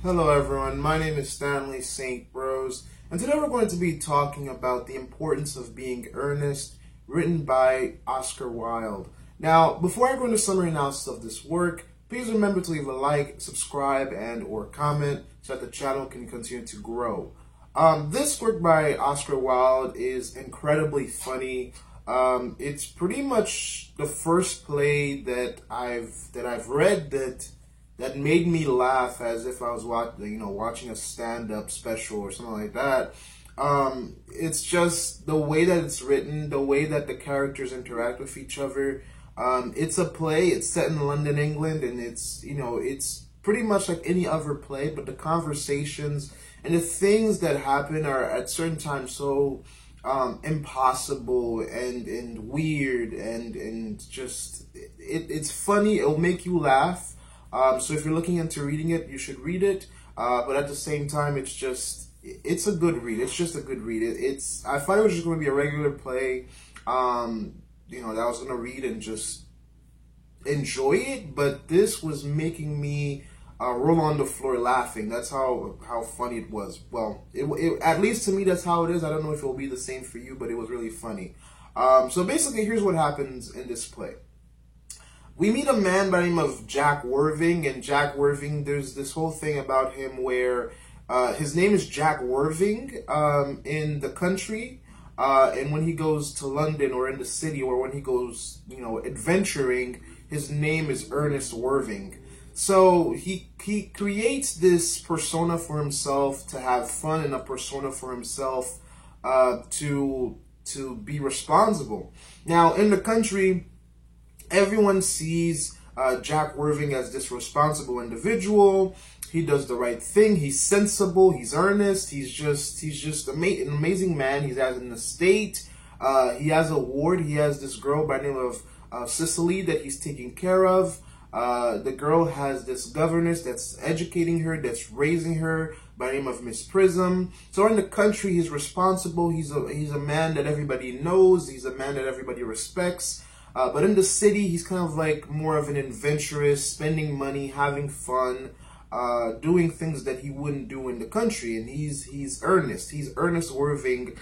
Hello everyone, my name is Stanley St. Rose, and today we're going to be talking about The Importance of Being Earnest, written by Oscar Wilde. Now, before I go into summary analysis of this work, please remember to leave a like, subscribe, and or comment so that the channel can continue to grow. This work by Oscar Wilde is incredibly funny. It's pretty much the first play that I've read that made me laugh as if I was watching a stand-up special or something like that. It's just the way that it's written, the way that the characters interact with each other. It's a play. It's set in London, England, and it's pretty much like any other play, but the conversations and the things that happen are at certain times so impossible and weird and just it's funny. It'll make you laugh. So if you're looking into reading it, you should read it. But at the same time, it's a good read. It's just a good read. I thought it was just going to be a regular play, that I was going to read and just enjoy it. But this was making me roll on the floor laughing. That's how funny it was. Well, at least to me, that's how it is. I don't know if it will be the same for you, but it was really funny. So basically, here's what happens in this play. We meet a man by the name of Jack Worthing, and Jack Worthing, there's this whole thing about him where his name is Jack Worthing in the country, and when he goes to London or in the city or when he goes, adventuring, his name is Ernest Worthing. So he creates this persona for himself to have fun and a persona for himself to be responsible. Now, in the country, everyone sees Jack Worthing as this responsible individual. He does the right thing. He's sensible. He's earnest. He's just an amazing man. He has an estate. He has a ward. He has this girl by the name of Cicely that he's taking care of. The girl has this governess that's educating her, that's raising her by the name of Miss Prism. So in the country, he's responsible. He's a man that everybody knows. He's a man that everybody respects. But in the city, he's kind of like more of an adventurous, spending money, having fun, doing things that he wouldn't do in the country. And he's earnest. He's Ernest Worthing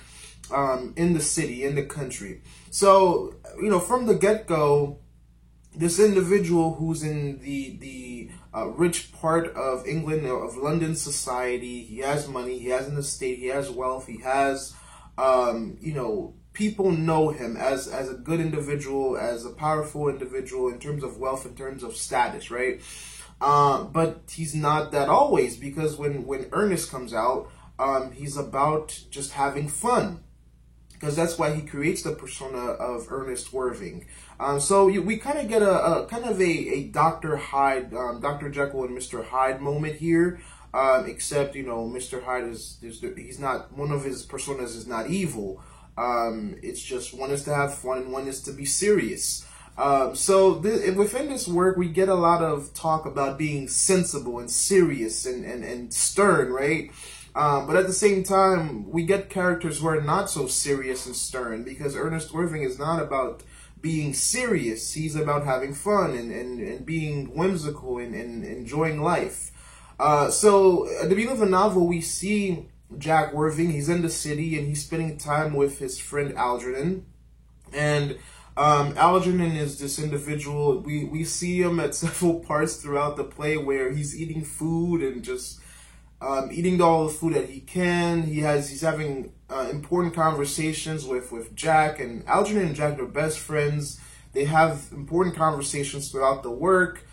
in the city, in the country. So, from the get-go, this individual who's in the rich part of England, of London society, he has money, he has an estate, he has wealth, he has, people know him as a good individual, as a powerful individual in terms of wealth, in terms of status, right? But he's not that always, because when Ernest comes out, he's about just having fun. Because that's why he creates the persona of Ernest Worthing. So we kind of get a Dr. Hyde, Dr. Jekyll and Mr. Hyde moment here. Except, Mr. Hyde he's not, one of his personas is not evil. It's just one is to have fun and one is to be serious. So within this work, we get a lot of talk about being sensible and serious and stern, right? But at the same time, we get characters who are not so serious and stern, because Ernest Worthing is not about being serious. He's about having fun and being whimsical and enjoying life. So at the beginning of the novel, we see Jack Worthing. He's in the city and he's spending time with his friend Algernon. And Algernon is this individual. We see him at several parts throughout the play where he's eating food and just eating all the food that he can. He's having important conversations with Jack, and Algernon and Jack are best friends. They have important conversations throughout the work.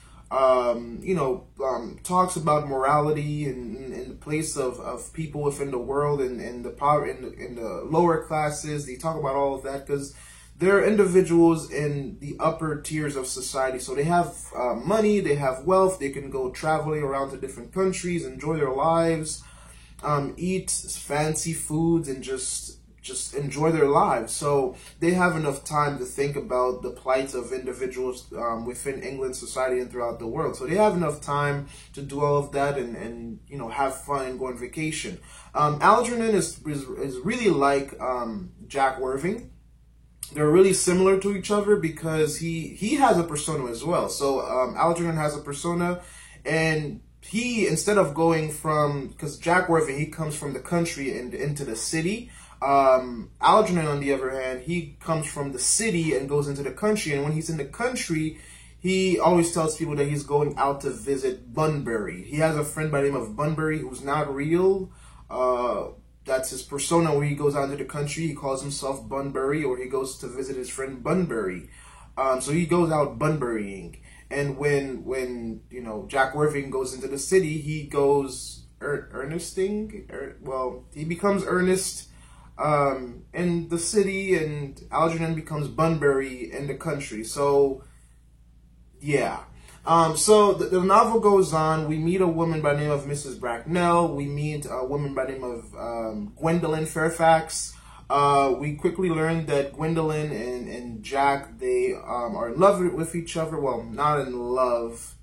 Talks about morality and the place of people within the world and the power in the lower classes. They talk about all of that because they're individuals in the upper tiers of society. So they have money, they have wealth, they can go traveling around to different countries, enjoy their lives, eat fancy foods, and just enjoy their lives. So they have enough time to think about the plight of individuals within England society and throughout the world. So they have enough time to do all of that and have fun and go on vacation. Algernon is really like Jack Worthing. They're really similar to each other because he has a persona as well. So Algernon has a persona, and he, instead of going from, because Jack Worthing, he comes from the country and into the city. Algernon, on the other hand, he comes from the city and goes into the country. And when he's in the country, he always tells people that he's going out to visit Bunbury. He has a friend by the name of Bunbury who's not real. That's his persona where he goes out into the country. He calls himself Bunbury, or he goes to visit his friend Bunbury. So he goes out Bunburying. And when you know, Jack Worthing goes into the city, he goes earnesting. Well, he becomes Ernest in the city, and Algernon becomes Bunbury in the country. So, yeah. So the novel goes on. We meet a woman by the name of Mrs. Bracknell. We meet a woman by the name of Gwendolyn Fairfax. We quickly learn that Gwendolyn and Jack, they are in love with each other. Well, not in love.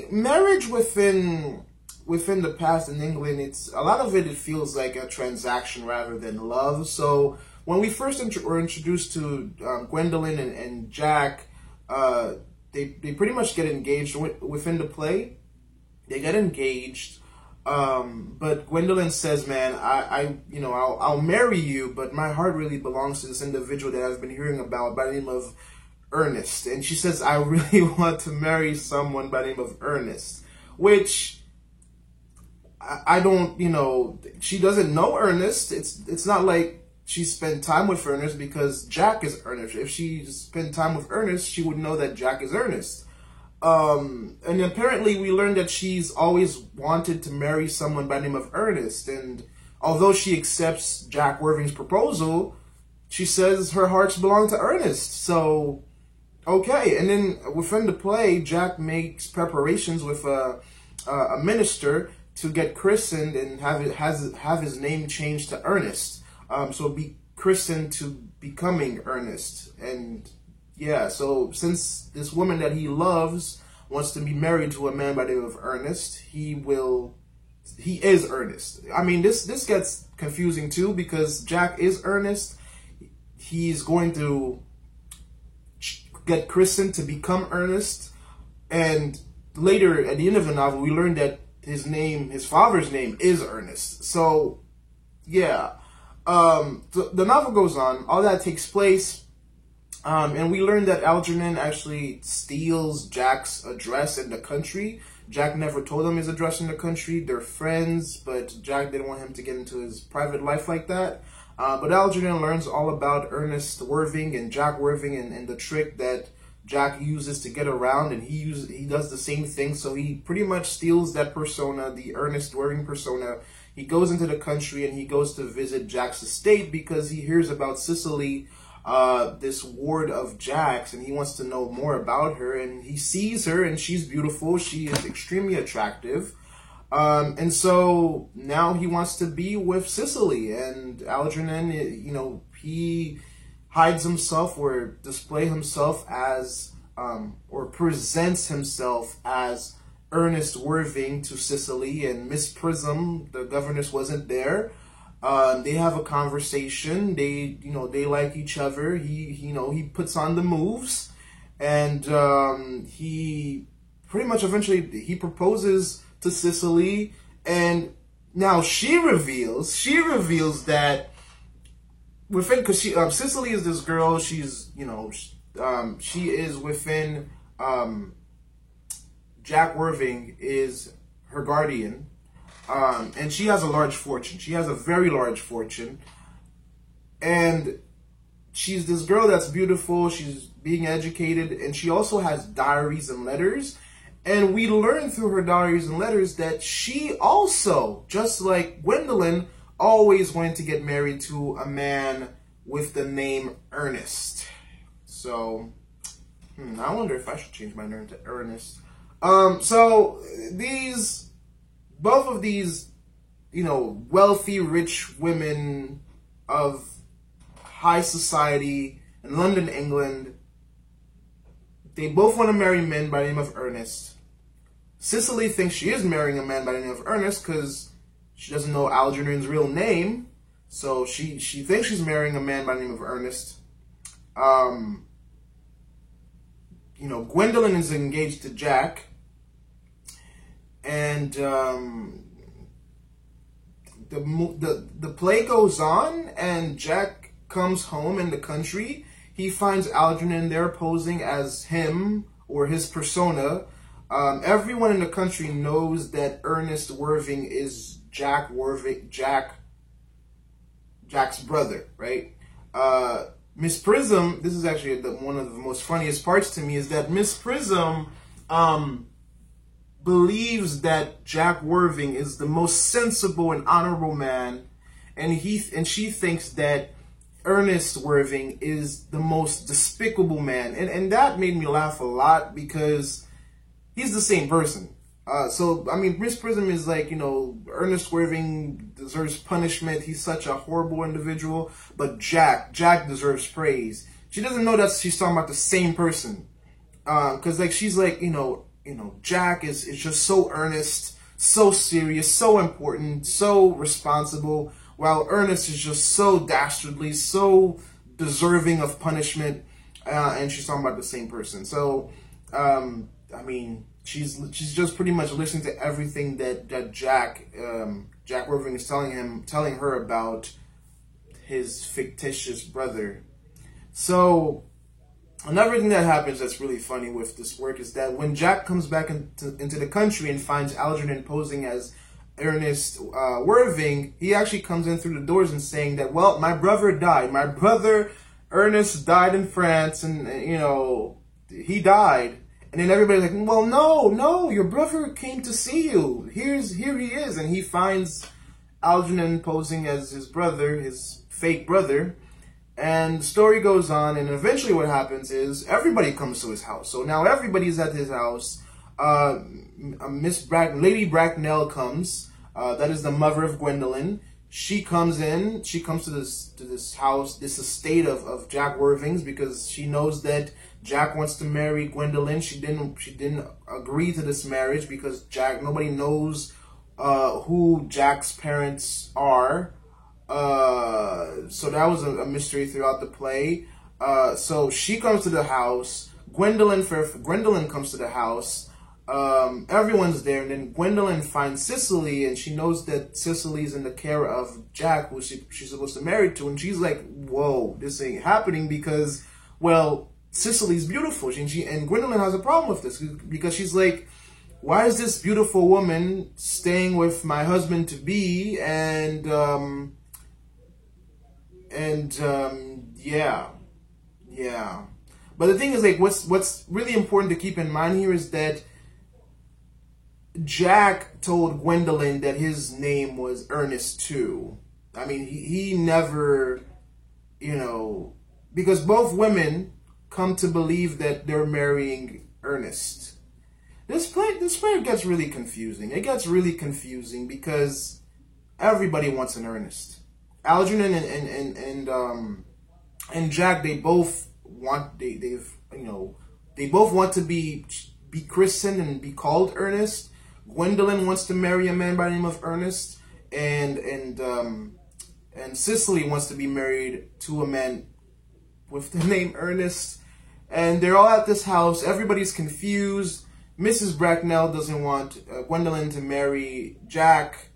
Marriage within the past in England, it's a lot of it feels like a transaction rather than love. So when we first were introduced to Gwendolyn and Jack, they pretty much get engaged within the play. They get engaged. But Gwendolyn says, man, I'll marry you, but my heart really belongs to this individual that I've been hearing about by the name of Ernest. And she says, I really want to marry someone by the name of Ernest, which I don't, she doesn't know Ernest. It's not like she spent time with Ernest because Jack is Ernest. If she spent time with Ernest, she would know that Jack is Ernest. And apparently we learned that she's always wanted to marry someone by the name of Ernest. And although she accepts Jack Worthing's proposal, she says her hearts belong to Ernest. So, okay. And then within the play, Jack makes preparations with a minister to get christened and have his name changed to Ernest. So be christened to becoming Ernest. And yeah, so since this woman that he loves wants to be married to a man by the name of Ernest, he is Ernest. I mean, this gets confusing too, because Jack is Ernest. He's going to get christened to become Ernest. And later, at the end of the novel, we learn that his father's name is Ernest. So, yeah. The novel goes on. All that takes place. And we learned that Algernon actually steals Jack's address in the country. Jack never told him his address in the country. They're friends, but Jack didn't want him to get into his private life like that. But Algernon learns all about Ernest Worthing and Jack Worthing and the trick that Jack uses to get around, and he does the same thing. So he pretty much steals that persona, the Ernest Worthing persona. He goes into the country and he goes to visit Jack's estate because he hears about Cicely, this ward of Jack's, and he wants to know more about her. And he sees her, and she's beautiful. She is extremely attractive. And so now he wants to be with Cicely, and Algernon, he hides himself or display himself as, or presents himself as Ernest Worthing to Cicely, and Miss Prism, the governess, wasn't there. They have a conversation. They like each other. He puts on the moves, and he pretty much eventually he proposes to Cicely, and now she reveals that within, because Cicely is this girl. She's she is within Jack Worthing is her guardian. And she has a large fortune. She has a very large fortune. And she's this girl that's beautiful. She's being educated. And she also has diaries and letters. And we learn through her diaries and letters that she also, just like Gwendolyn, always wanted to get married to a man with the name Ernest. So, I wonder if I should change my name to Ernest. So both of these, wealthy, rich women of high society in London, England, they both want to marry men by the name of Ernest. Cicely thinks she is marrying a man by the name of Ernest because she doesn't know Algernon's real name. So she thinks she's marrying a man by the name of Ernest. Gwendolyn is engaged to Jack. and the play goes on, and Jack comes home in the country. He finds Algernon there posing as him or his persona. Everyone in the country knows that Ernest Worthing is Jack's brother, right? Miss Prism, this is actually one of the most funniest parts to me, is that Miss Prism believes that Jack Worthing is the most sensible and honorable man, and she thinks that Ernest Worthing is the most despicable man, and that made me laugh a lot because he's the same person. So I mean, Miss Prism is like, Ernest Worthing deserves punishment. He's such a horrible individual, but Jack deserves praise. She doesn't know that she's talking about the same person, because like she's like, Jack is just so earnest, so serious, so important, so responsible, while Ernest is just so dastardly, so deserving of punishment, and she's talking about the same person. So, I mean, she's just pretty much listening to everything that Jack Worthing is telling her about his fictitious brother. So another thing that happens that's really funny with this work is that when Jack comes back into the country and finds Algernon posing as Ernest Worthing, he actually comes in through the doors and saying that, well, my brother died. My brother Ernest died in France, and he died. And then everybody's like, well, no, your brother came to see you. Here he is. And he finds Algernon posing as his brother, his fake brother. And the story goes on, and eventually what happens is everybody comes to his house. So now everybody's at his house. Lady Bracknell comes. That is the mother of Gwendolyn. She comes in. She comes to this house, this estate of Jack Worthing's, because she knows that Jack wants to marry Gwendolyn. She didn't agree to this marriage because nobody knows who Jack's parents are. So that was a mystery throughout the play. So she comes to the house. Gwendolyn comes to the house. Everyone's there, and then Gwendolyn finds Cicely, and she knows that Cicely's in the care of Jack, who she's supposed to marry to, and she's like, whoa, this ain't happening because, well, Cicely's beautiful, and Gwendolyn has a problem with this because she's like, why is this beautiful woman staying with my husband to be? Yeah. But the thing is, like, what's really important to keep in mind here is that Jack told Gwendolyn that his name was Ernest too. I mean, he never, because both women come to believe that they're marrying Ernest. This play gets really confusing. It gets really confusing because everybody wants an Ernest. Algernon and Jack, they both want they both want to be christened and be called Ernest. Gwendolyn wants to marry a man by the name of Ernest, and Cicely wants to be married to a man with the name Ernest. And they're all at this house. Everybody's confused. Mrs. Bracknell doesn't want Gwendolyn to marry Jack.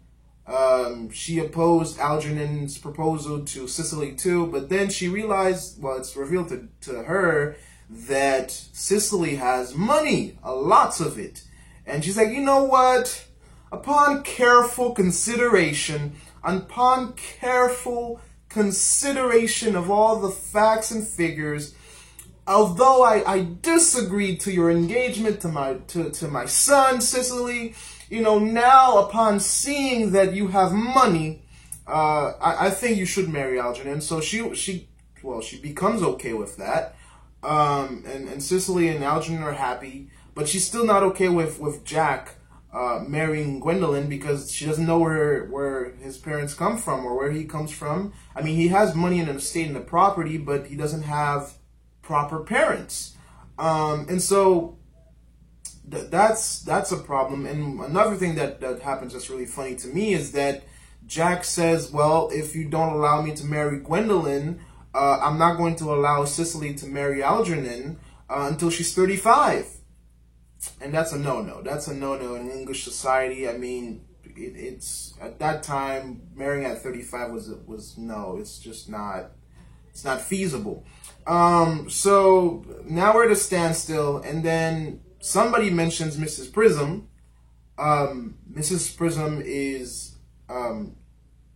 She opposed Algernon's proposal to Cicely too, but then she realized, well, it's revealed to her that Cicely has money, lots of it. And she's like, you know what? Upon careful consideration of all the facts and figures, although I disagreed to your engagement to my son, Cicely, now upon seeing that you have money, I think you should marry Algernon. So she becomes okay with that. And Cicely and Algernon are happy, but she's still not okay with Jack marrying Gwendolyn because she doesn't know where his parents come from or where he comes from. I mean, he has money in an estate and a property, but he doesn't have proper parents. And so that's a problem. And another thing that happens that's really funny to me is that Jack says, well, if you don't allow me to marry Gwendolyn, I'm not going to allow Cicely to marry Algernon until she's 35. and that's a no-no. That's a no-no in English society. I mean, it's at that time marrying at 35 was no. It's just not. It's not feasible. So now we're at a standstill, and then somebody mentions Mrs. Prism. Mrs. Prism is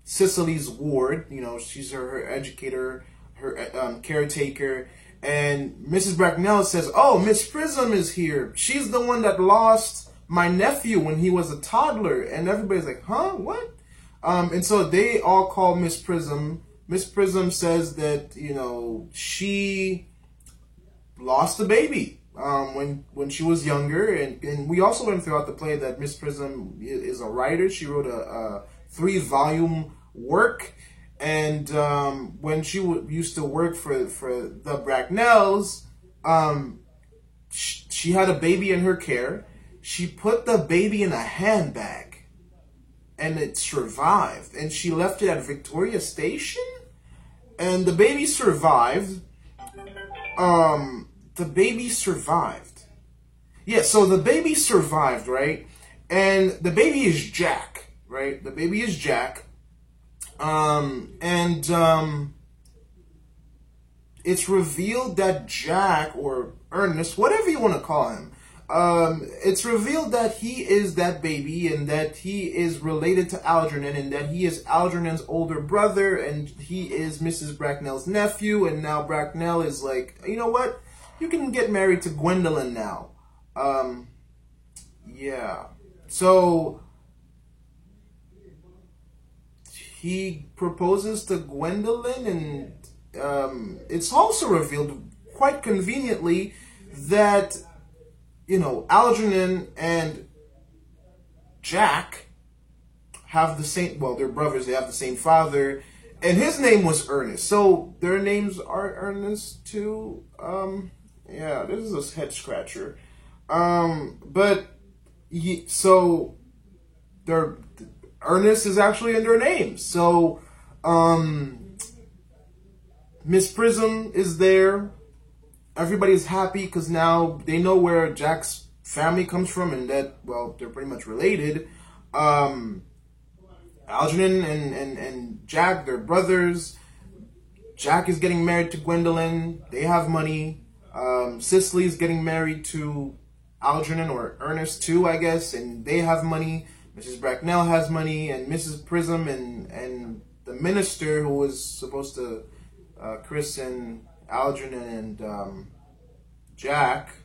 Cicely's ward. You know, she's her educator, her caretaker. And Mrs. Bracknell says, "Oh, Miss Prism is here. She's the one that lost my nephew when he was a toddler." And everybody's like, "Huh? What?" And so they all call Miss Prism. Miss Prism says that, you know, she lost a baby when she was younger. And we also learned throughout the play that Miss Prism is a writer. She wrote a 3-volume work. And when she used to work for the Bracknells, she had a baby in her care. She put the baby in a handbag, and it survived. And she left it at Victoria Station, and the baby survived. The baby survived. Yeah, so the baby survived, right? And the baby is Jack, right? The baby is Jack. It's revealed that Jack, or Ernest, whatever you want to call him, it's revealed that he is that baby, and that he is related to Algernon, and that he is Algernon's older brother, and he is Mrs. Bracknell's nephew. And now Bracknell is like, you know what? You can get married to Gwendolyn now. Yeah. So he proposes to Gwendolyn, and it's also revealed quite conveniently that, you know, Algernon and Jack have the same, well, they're brothers, they have the same father, and his name was Ernest. So their names are Ernest too. Yeah, this is a head scratcher. So they're, Ernest is actually in their names. So Miss Prism is there. Everybody's happy because now they know where Jack's family comes from, and that, well, they're pretty much related. Algernon and Jack, they're brothers. Jack is getting married to Gwendolyn. They have money. Cicely's getting married to Algernon, or Ernest too, I guess, and they have money. Mrs. Bracknell has money, and Mrs. Prism and the minister who was supposed to christen Algernon and Jack,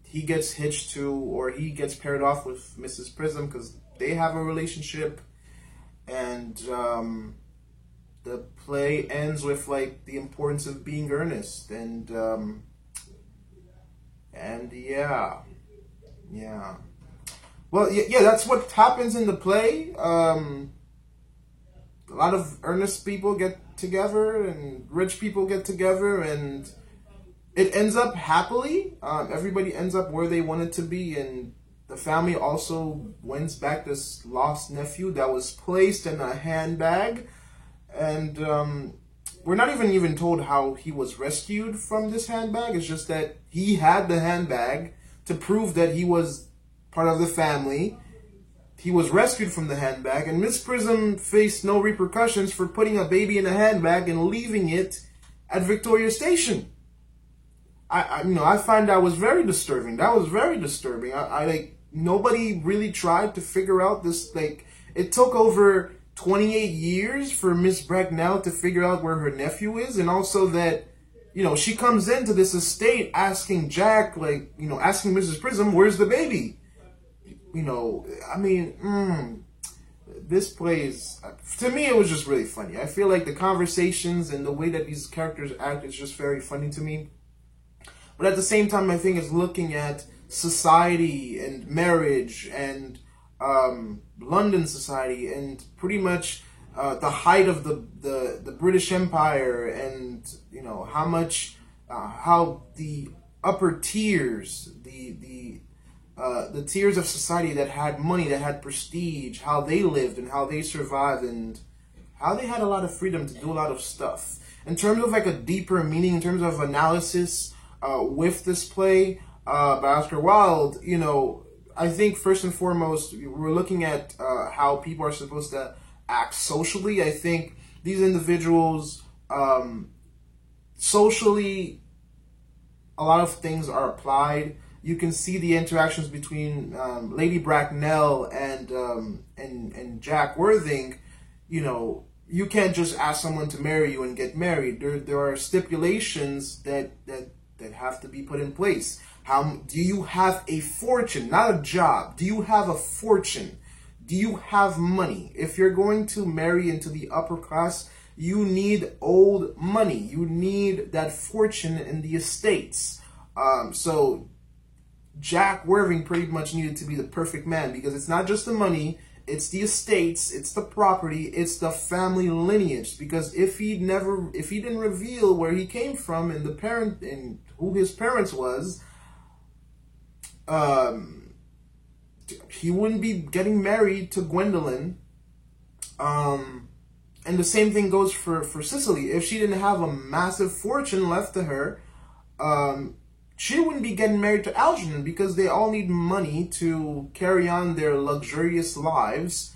he gets hitched to, or he gets paired off with Mrs. Prism because they have a relationship. And the play ends with, like, the importance of being earnest, and yeah. Well, yeah, that's what happens in the play. A lot of earnest people get together, and rich people get together, and it ends up happily. Everybody ends up where they wanted to be, and the family also wins back this lost nephew that was placed in a handbag. And we're not even told how he was rescued from this handbag. It's just that he had the handbag to prove that he was part of the family. He was rescued from the handbag, and Miss Prism faced no repercussions for putting a baby in a handbag and leaving it at Victoria Station. I find that was very disturbing. That was very disturbing. Nobody really tried to figure out this. Like, it took over 28 years for Miss Bracknell to figure out where her nephew is, and also that, you know, she comes into this estate asking Jack, like, you know, asking Mrs. Prism, where's the baby? You know, I mean, this plays, to me, it was just really funny. I feel like the conversations and the way that these characters act is just very funny to me. But at the same time, I think it's looking at society and marriage and London society, and pretty much the height of the British Empire, and, you know, how much, how the upper tiers, the tiers of society that had money, that had prestige, how they lived and how they survived, and how they had a lot of freedom to do a lot of stuff. In terms of, like, a deeper meaning, in terms of analysis with this play, by Oscar Wilde, I think first and foremost, we're looking at how people are supposed to act socially. I think these individuals, socially, a lot of things are applied. You can see the interactions between Lady Bracknell and Jack Worthing. You can't just ask someone to marry you and get married. There are stipulations that have to be put in place. How do you have a fortune, not a job? Do you have a fortune? Do you have money? If you're going to marry into the upper class, you need old money. You need that fortune in the estates. So Jack Worthing pretty much needed to be the perfect man, because it's not just the money, it's the estates, it's the property, it's the family lineage. Because if he didn't reveal where he came from and the parent and who his parents was, he wouldn't be getting married to Gwendolyn. And the same thing goes for Cicely. If she didn't have a massive fortune left to her, she wouldn't be getting married to Algernon, because they all need money to carry on their luxurious lives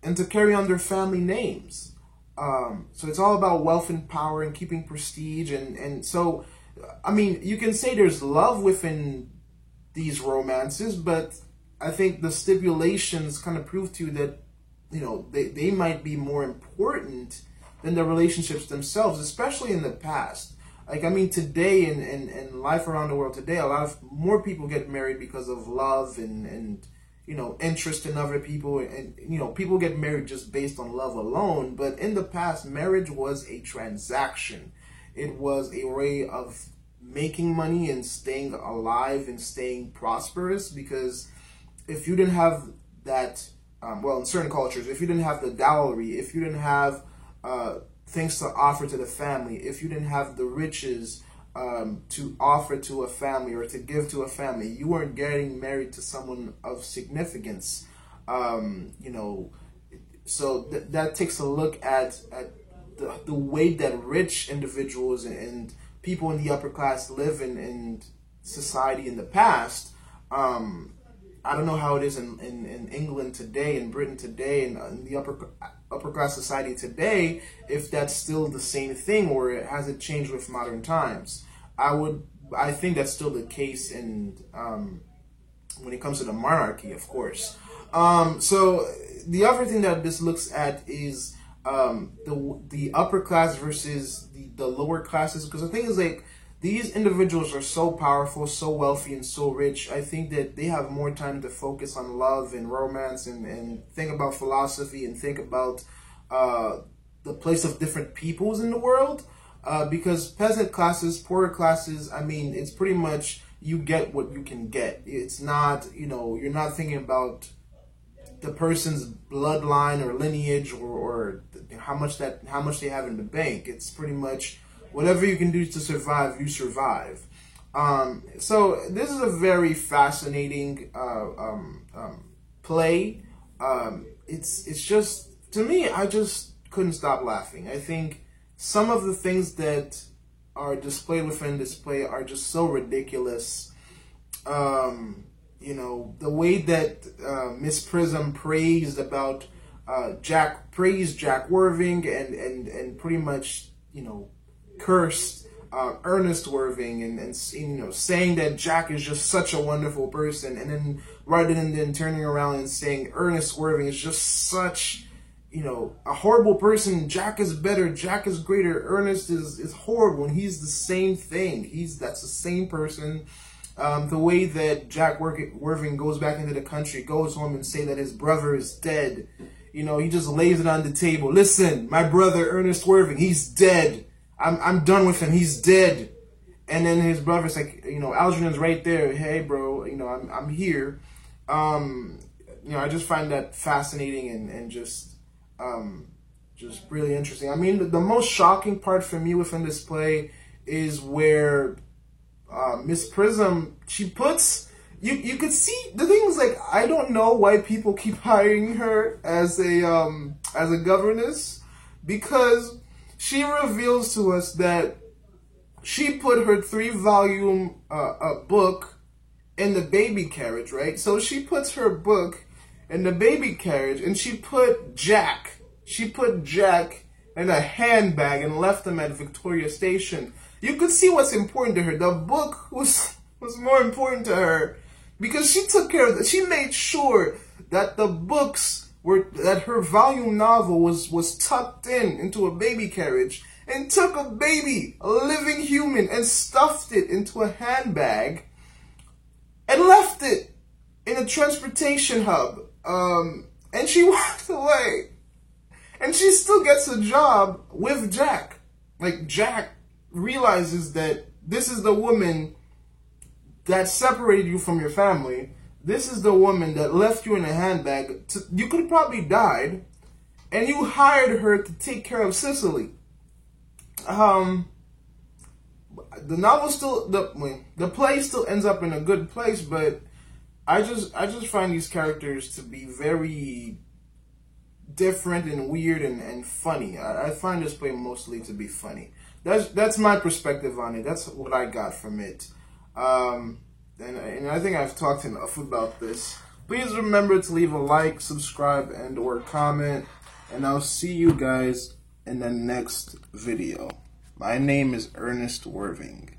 and to carry on their family names. So it's all about wealth and power and keeping prestige. And so, I mean, you can say there's love within these romances, but I think the stipulations kind of prove to you that, they might be more important than the relationships themselves, especially in the past. Like, I mean, today in life around the world today, a lot of more people get married because of love and interest in other people. And, people get married just based on love alone. But in the past, marriage was a transaction. It was a way of making money and staying alive and staying prosperous. Because if you didn't have that, in certain cultures, if you didn't have the dowry, if you didn't have things to offer to the family, if you didn't have the riches to offer to a family or to give to a family, you weren't getting married to someone of significance. So that takes a look at the way that rich individuals and people in the upper class live in society in the past. I don't know how it is in England today, in Britain today, and in the upper class society today, if that's still the same thing, or has it changed with modern times. I think that's still the case when it comes to the monarchy, of course. So the other thing that this looks at is the upper class versus the lower classes, because the thing is, like, these individuals are so powerful, so wealthy, and so rich. I think that they have more time to focus on love and romance and think about philosophy and think about the place of different peoples in the world. Because peasant classes, poorer classes, I mean, it's pretty much you get what you can get. It's not, you're not thinking about the person's bloodline or lineage or how much they have in the bank. It's pretty much whatever you can do to survive, you survive. So this is a very fascinating play. It's just, to me, I just couldn't stop laughing. I think some of the things that are displayed within this play are just so ridiculous. The way that Miss Prism praised Jack Worthing and pretty much, cursed Ernest Worthing and saying that Jack is just such a wonderful person, and then rather than then turning around and saying Ernest Worthing is just such a horrible person. Jack is better, Jack is greater, Ernest is horrible, and he's the same thing. That's the same person. The way that Jack Worthing goes back into the country, goes home and say that his brother is dead. He just lays it on the table. Listen, my brother Ernest Worthing, he's dead. I'm done with him. He's dead. And then his brother's like, Algernon's right there. Hey, bro, I'm here. I just find that fascinating and just really interesting. I mean, the most shocking part for me within this play is where Miss Prism, she puts, you could see, the thing is, like, I don't know why people keep hiring her as a governess, because she reveals to us that she put her 3-volume book in the baby carriage, right? So she puts her book in the baby carriage, and she put Jack in a handbag and left him at Victoria Station. You could see what's important to her. The book was more important to her because she took care of it. She made sure that the books that her volume novel was tucked into a baby carriage, and took a baby, a living human, and stuffed it into a handbag and left it in a transportation hub. And she walked away. And she still gets a job with Jack. Like, Jack realizes that this is the woman that separated you from your family. This is the woman that left you in a handbag. You could have probably died. And you hired her to take care of Cicely. The novel still, the play still ends up in a good place, but I just find these characters to be very different and weird and funny. I find this play mostly to be funny. That's my perspective on it. That's what I got from it. And I think I've talked enough about this. Please remember to leave a like, subscribe, and or comment. And I'll see you guys in the next video. My name is Ernest Worthing.